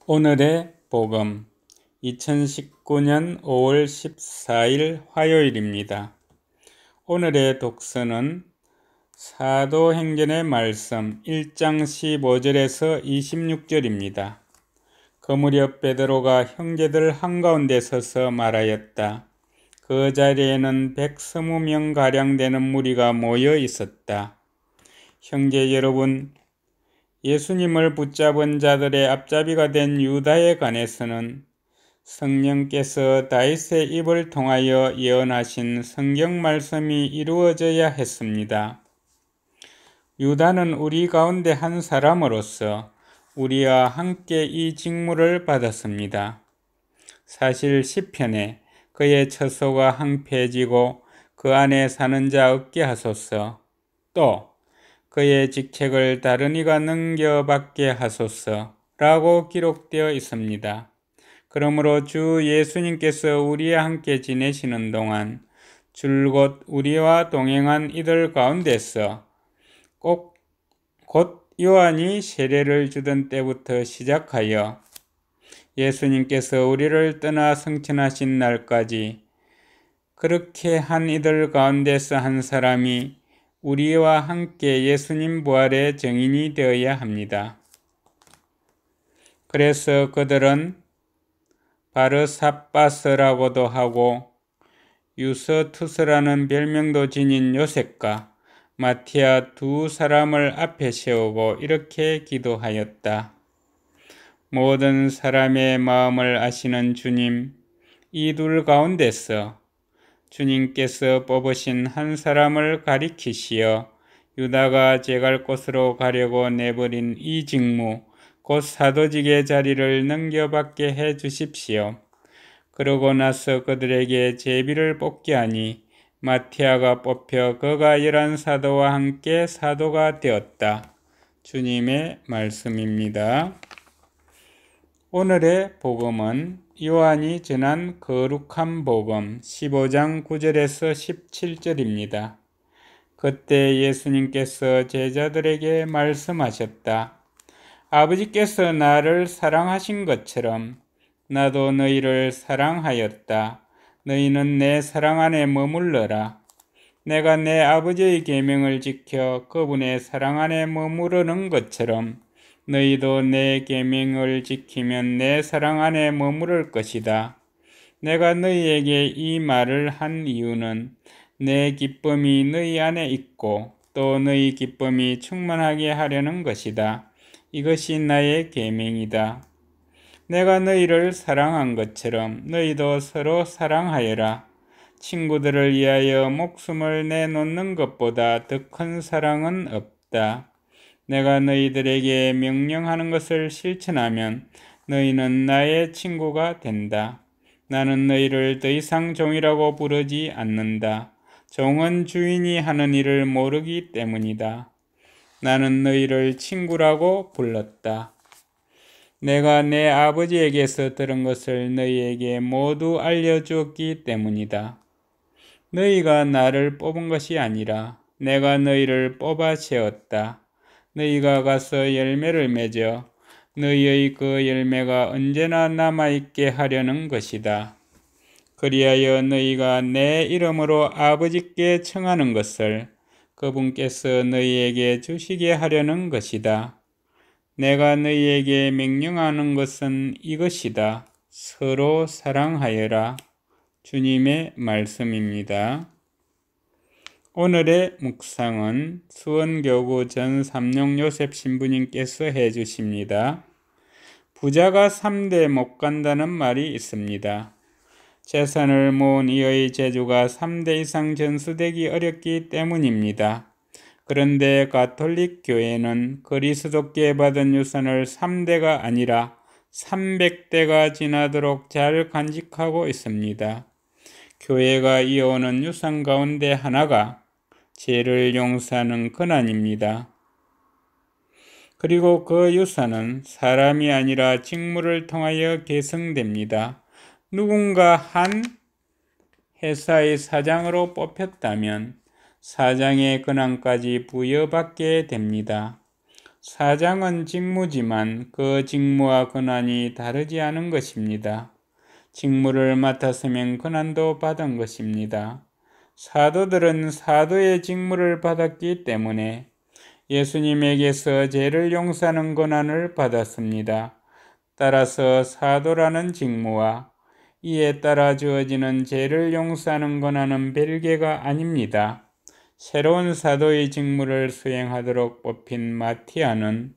오늘의 복음 2019년 5월 14일 화요일입니다. 오늘의 독서는 사도행전의 말씀 1장 15절에서 26절입니다. 그 무렵 베드로가 형제들 한가운데 서서 말하였다. 그 자리에는 120명가량 되는 무리가 모여 있었다. 형제 여러분, 예수님을 붙잡은 자들의 앞잡이가 된 유다에 관해서는 성령께서 다윗의 입을 통하여 예언하신 성경 말씀이 이루어져야 했습니다. 유다는 우리 가운데 한 사람으로서 우리와 함께 이 직무를 받았습니다. 사실 시편에 그의 처소가 황폐해지고 그 안에 사는 자 없게 하소서, 또 그의 직책을 다른 이가 넘겨받게 하소서라고 기록되어 있습니다. 그러므로 주 예수님께서 우리와 함께 지내시는 동안 줄곧 우리와 동행한 이들 가운데서 곧 요한이 세례를 주던 때부터 시작하여 예수님께서 우리를 떠나 승천하신 날까지 그렇게 한 이들 가운데서 한 사람이 우리와 함께 예수님 부활의 증인이 되어야 합니다. 그래서 그들은 바르사바스라고도 하고 유서투스라는 별명도 지닌 요셉과 마티아 두 사람을 앞에 세우고 이렇게 기도하였다. 모든 사람의 마음을 아시는 주님, 이 둘 가운데서 주님께서 뽑으신 한 사람을 가리키시어 유다가 제갈 곳으로 가려고 내버린 이 직무, 곧 사도직의 자리를 넘겨받게 해 주십시오. 그러고 나서 그들에게 제비를 뽑게 하니 마티아가 뽑혀 그가 11사도와 함께 사도가 되었다. 주님의 말씀입니다. 오늘의 복음은 요한이 전한 거룩한 복음 15장 9절에서 17절입니다. 그때 예수님께서 제자들에게 말씀하셨다. 아버지께서 나를 사랑하신 것처럼 나도 너희를 사랑하였다. 너희는 내 사랑 안에 머물러라. 내가 내 아버지의 계명을 지켜 그분의 사랑 안에 머무르는 것처럼 너희도 내 계명을 지키면 내 사랑 안에 머무를 것이다. 내가 너희에게 이 말을 한 이유는 내 기쁨이 너희 안에 있고 또 너희 기쁨이 충만하게 하려는 것이다. 이것이 나의 계명이다. 내가 너희를 사랑한 것처럼 너희도 서로 사랑하여라. 친구들을 위하여 목숨을 내놓는 것보다 더 큰 사랑은 없다. 내가 너희들에게 명령하는 것을 실천하면 너희는 나의 친구가 된다. 나는 너희를 더 이상 종이라고 부르지 않는다. 종은 주인이 하는 일을 모르기 때문이다. 나는 너희를 친구라고 불렀다. 내가 내 아버지에게서 들은 것을 너희에게 모두 알려주었기 때문이다. 너희가 나를 뽑은 것이 아니라 내가 너희를 뽑아 세웠다. 너희가 가서 열매를 맺어 너희의 그 열매가 언제나 남아있게 하려는 것이다. 그리하여 너희가 내 이름으로 아버지께 청하는 것을 그분께서 너희에게 주시게 하려는 것이다. 내가 너희에게 명령하는 것은 이것이다. 서로 사랑하여라. 주님의 말씀입니다. 오늘의 묵상은 수원교구 전 삼룡요셉 신부님께서 해주십니다. 부자가 3대 못 간다는 말이 있습니다. 재산을 모은 이의 재주가 3대 이상 전수되기 어렵기 때문입니다. 그런데 가톨릭 교회는 그리스도께 받은 유산을 3대가 아니라 300대가 지나도록 잘 간직하고 있습니다. 교회가 이어오는 유산 가운데 하나가 죄를 용서하는 고난입니다. 그리고 그 유산은 사람이 아니라 직무를 통하여 계승됩니다. 누군가 한 회사의 사장으로 뽑혔다면 사장의 권한까지 부여받게 됩니다. 사장은 직무지만 그 직무와 권한이 다르지 않은 것입니다. 직무를 맡았으면 권한도 받은 것입니다. 사도들은 사도의 직무를 받았기 때문에 예수님에게서 죄를 용서하는 권한을 받았습니다. 따라서 사도라는 직무와 이에 따라 주어지는 죄를 용서하는 권한은 별개가 아닙니다. 새로운 사도의 직무를 수행하도록 뽑힌 마티아는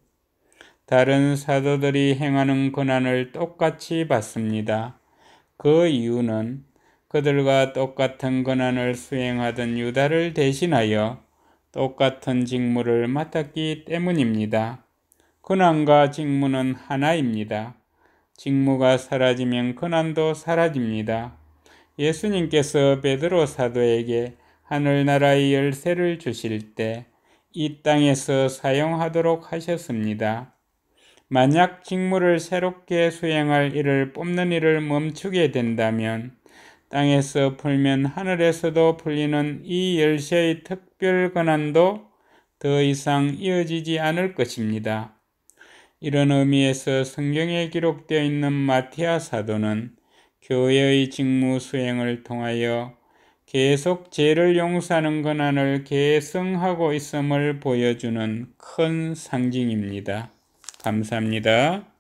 다른 사도들이 행하는 권한을 똑같이 받습니다. 그 이유는 그들과 똑같은 권한을 수행하던 유다를 대신하여 똑같은 직무를 맡았기 때문입니다. 권한과 직무는 하나입니다. 직무가 사라지면 권한도 사라집니다. 예수님께서 베드로 사도에게 하늘나라의 열쇠를 주실 때 이 땅에서 사용하도록 하셨습니다. 만약 직무를 새롭게 수행할 일을 뽑는 일을 멈추게 된다면 땅에서 풀면 하늘에서도 풀리는 이 열쇠의 특별 권한도 더 이상 이어지지 않을 것입니다. 이런 의미에서 성경에 기록되어 있는 마티아 사도는 교회의 직무 수행을 통하여 계속 죄를 용서하는 권한을 계승하고 있음을 보여주는 큰 상징입니다. 감사합니다.